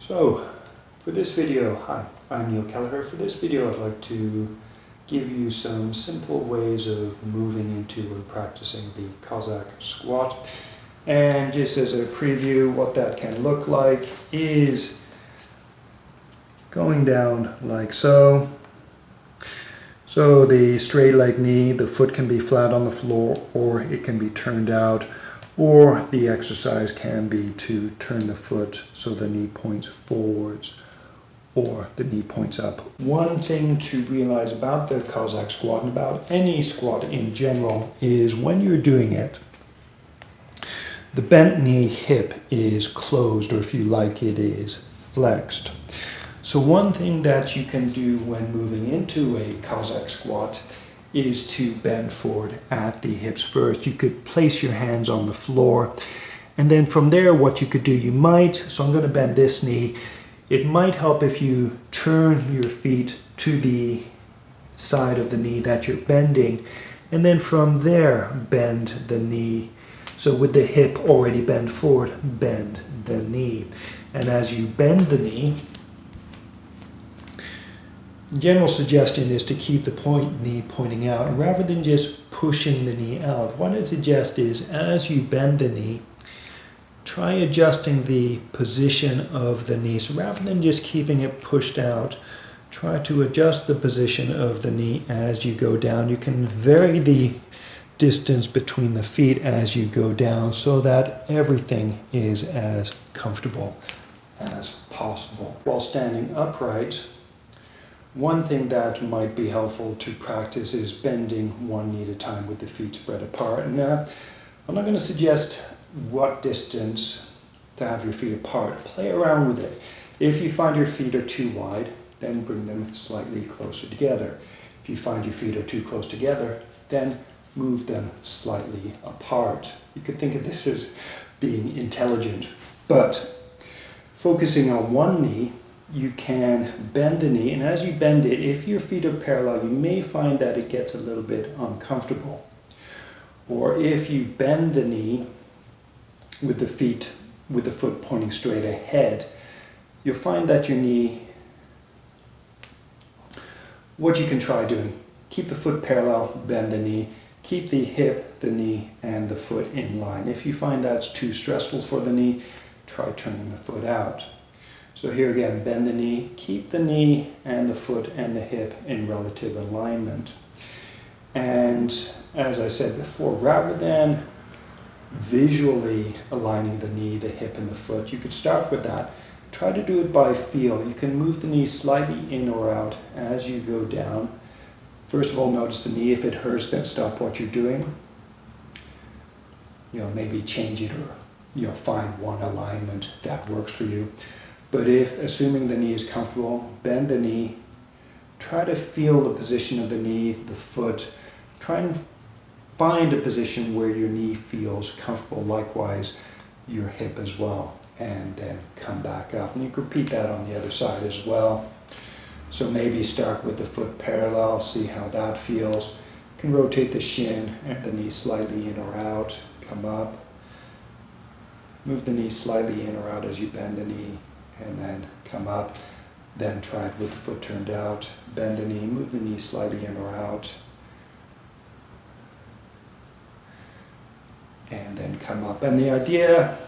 So, for this video, hi, I'm Neil Kelleher. For this video, I'd like to give you some simple ways of moving into and practicing the Cossack squat. And just as a preview, what that can look like is going down like so. So the straight leg knee, the foot can be flat on the floor or it can be turned out, or the exercise can be to turn the foot so the knee points forwards or the knee points up. One thing to realize about the Cossack squat and about any squat in general is when you're doing it, the bent knee hip is closed, or if you like, it is flexed. So one thing that you can do when moving into a Cossack squat is to bend forward at the hips first. You could place your hands on the floor, and then from there what you could do, so I'm going to bend this knee. It might help if you turn your feet to the side of the knee that you're bending, and then from there bend the knee. So with the hip already bent forward, bend the knee. And as you bend the knee, general suggestion is to keep the knee pointing out rather than just pushing the knee out. What I suggest is as you bend the knee, try adjusting the position of the knee. So rather than just keeping it pushed out, try to adjust the position of the knee as you go down. You can vary the distance between the feet as you go down so that everything is as comfortable as possible. While standing upright, one thing that might be helpful to practice is bending one knee at a time with the feet spread apart. And I'm not going to suggest what distance to have your feet apart. Play around with it. If you find your feet are too wide, then bring them slightly closer together. If you find your feet are too close together, then move them slightly apart. You could think of this as being intelligent, but focusing on one knee, you can bend the knee, and as you bend it, if your feet are parallel, you may find that it gets a little bit uncomfortable. Or if you bend the knee with the foot pointing straight ahead, you'll find that your knee, what you can try doing, keep the foot parallel, bend the knee, keep the hip, the knee, and the foot in line. If you find that's too stressful for the knee, try turning the foot out. So here again, bend the knee, keep the knee and the foot and the hip in relative alignment. And as I said before, rather than visually aligning the knee, the hip, and the foot, you could start with that. Try to do it by feel. You can move the knee slightly in or out as you go down. First of all, notice the knee. If it hurts, then stop what you're doing. Maybe change it, or find one alignment that works for you. But assuming the knee is comfortable, bend the knee. Try to feel the position of the knee, the foot. Try and find a position where your knee feels comfortable. Likewise, your hip as well. And then come back up. And you can repeat that on the other side as well. So maybe start with the foot parallel, see how that feels. You can rotate the shin and the knee slightly in or out, come up. Move the knee slightly in or out as you bend the knee, and then come up. Then try it with the foot turned out, bend the knee, move the knee slightly in or out, and then come up. And the idea,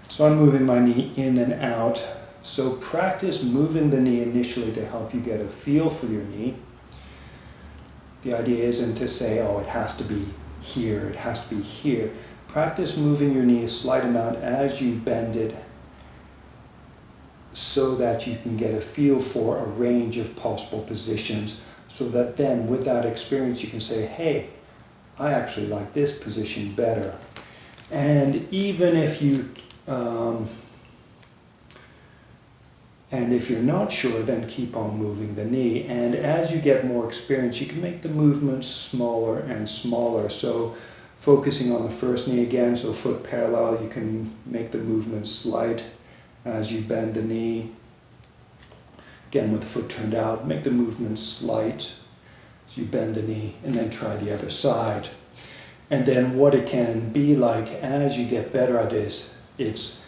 so I'm moving my knee in and out. So practice moving the knee initially to help you get a feel for your knee. The idea isn't to say, oh, it has to be here, it has to be here. Practice moving your knee a slight amount as you bend it so that you can get a feel for a range of possible positions, so that then with that experience you can say, hey, I actually like this position better. And even if if you're not sure, then keep on moving the knee. And as you get more experience, you can make the movements smaller and smaller. So focusing on the first knee again, so foot parallel, you can make the movement slight as you bend the knee. Again, with the foot turned out, make the movement slight as you bend the knee, and then try the other side. And then what it can be like as you get better at this, it's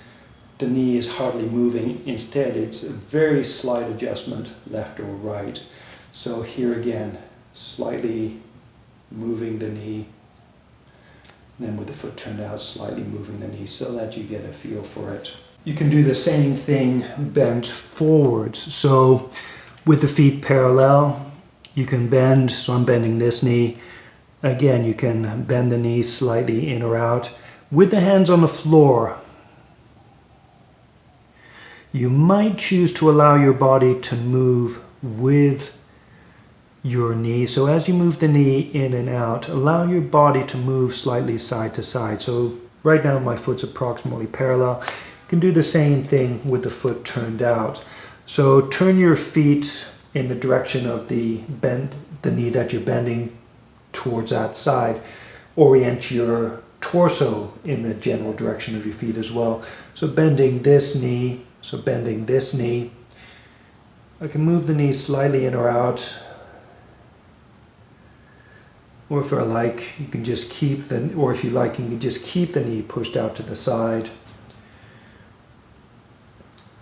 the knee is hardly moving. Instead, it's a very slight adjustment left or right. So here again, slightly moving the knee, then with the foot turned out, slightly moving the knee so that you get a feel for it. You can do the same thing bent forwards. So with the feet parallel, you can bend, so I'm bending this knee. Again, you can bend the knee slightly in or out. With the hands on the floor, you might choose to allow your body to move with your knee. So as you move the knee in and out, allow your body to move slightly side to side. So right now my foot's approximately parallel. You can do the same thing with the foot turned out. So turn your feet in the direction of the knee that you're bending towards that side. Orient your torso in the general direction of your feet as well. So bending this knee, I can move the knee slightly in or out. Or if I like, you can just keep the, or if you like, you can just keep the knee pushed out to the side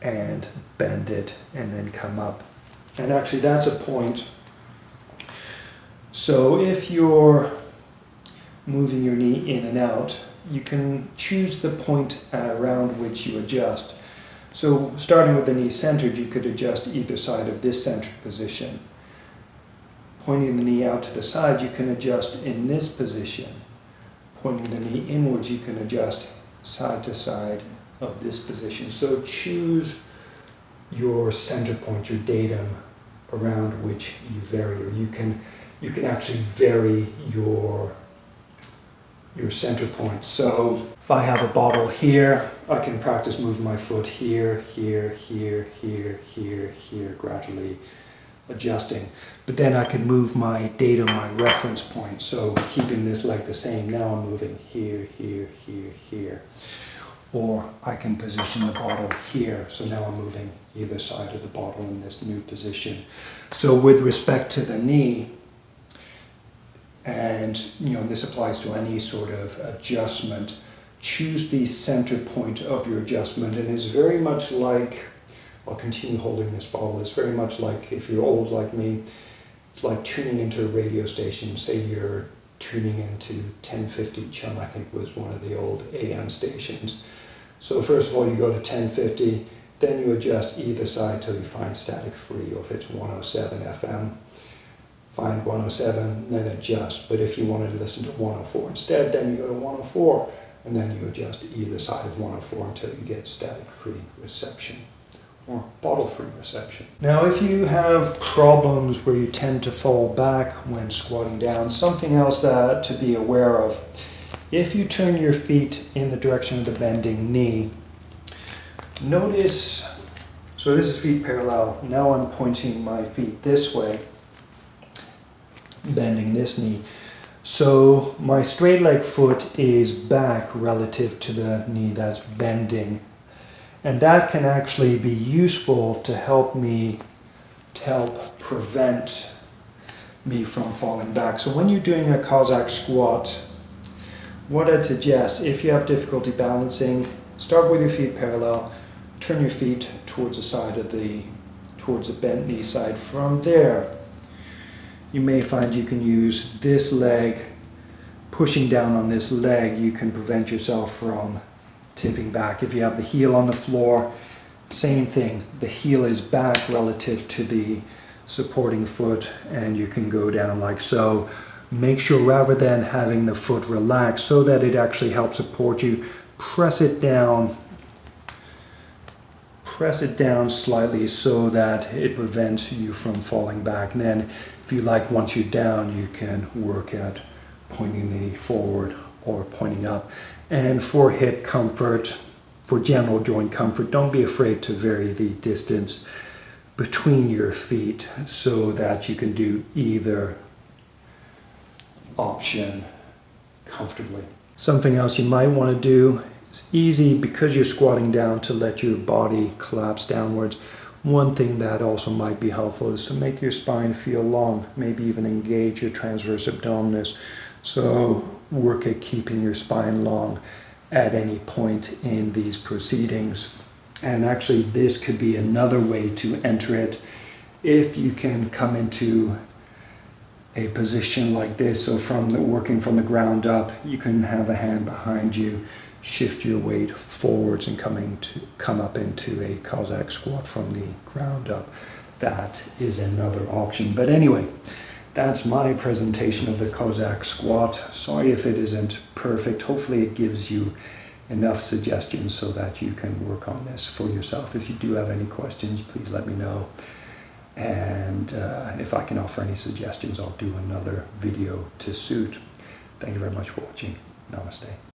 and bend it and then come up. And actually that's a point. So if you're moving your knee in and out, you can choose the point around which you adjust. So starting with the knee centered, you could adjust either side of this centered position. Pointing the knee out to the side, you can adjust in this position. Pointing the knee inwards, you can adjust side to side of this position. So choose your center point, your datum, around which you vary, or you can actually vary your center point. So if I have a bottle here, I can practice moving my foot here, here, here, here, here, here, gradually adjusting. But then I can move my datum, my reference point. So keeping this leg the same, now I'm moving here, here, here, here. Or I can position the bottle here. So now I'm moving either side of the bottle in this new position. So with respect to the knee, and this applies to any sort of adjustment, choose the center point of your adjustment, and is very much like, I'll continue holding this bottle, it's very much like, if you're old like me, it's like tuning into a radio station. Say you're tuning into 1050 Chum, I think was one of the old AM stations. So first of all, you go to 1050, then you adjust either side till you find static free, or if it's 107 FM, find 107, then adjust. But if you wanted to listen to 104 instead, then you go to 104, and then you adjust either side of 104 until you get static-free reception, or bottle-free reception. Now, if you have problems where you tend to fall back when squatting down, something else to be aware of, if you turn your feet in the direction of the bending knee, notice, so this is feet parallel, now I'm pointing my feet this way, bending this knee. So my straight leg foot is back relative to the knee that's bending. And that can actually be useful to help prevent me from falling back. So when you're doing a Cossack squat, what I'd suggest, if you have difficulty balancing, start with your feet parallel, turn your feet towards the side of towards the bent knee side. From there, you may find you can use this leg, pushing down on this leg, you can prevent yourself from tipping back. If you have the heel on the floor, same thing. The heel is back relative to the supporting foot, and you can go down like so. Make sure, rather than having the foot relax so that it actually helps support you, press it down slightly so that it prevents you from falling back. And then if you like, once you're down, you can work at pointing the knee forward or pointing up. And for hip comfort, for general joint comfort, don't be afraid to vary the distance between your feet so that you can do either option comfortably. Something else you might want to do, it's easy because you're squatting down to let your body collapse downwards. One thing that also might be helpful is to make your spine feel long, maybe even engage your transverse abdominis. So work at keeping your spine long at any point in these proceedings. And actually this could be another way to enter it. If you can come into a position like this, so working from the ground up, you can have a hand behind you, shift your weight forwards and come up into a Cossack squat from the ground up. That is another option. But anyway, that's my presentation of the Cossack squat. Sorry if it isn't perfect. Hopefully it gives you enough suggestions so that you can work on this for yourself. If you do have any questions, please let me know. And if I can offer any suggestions, I'll do another video to suit. Thank you very much for watching. Namaste.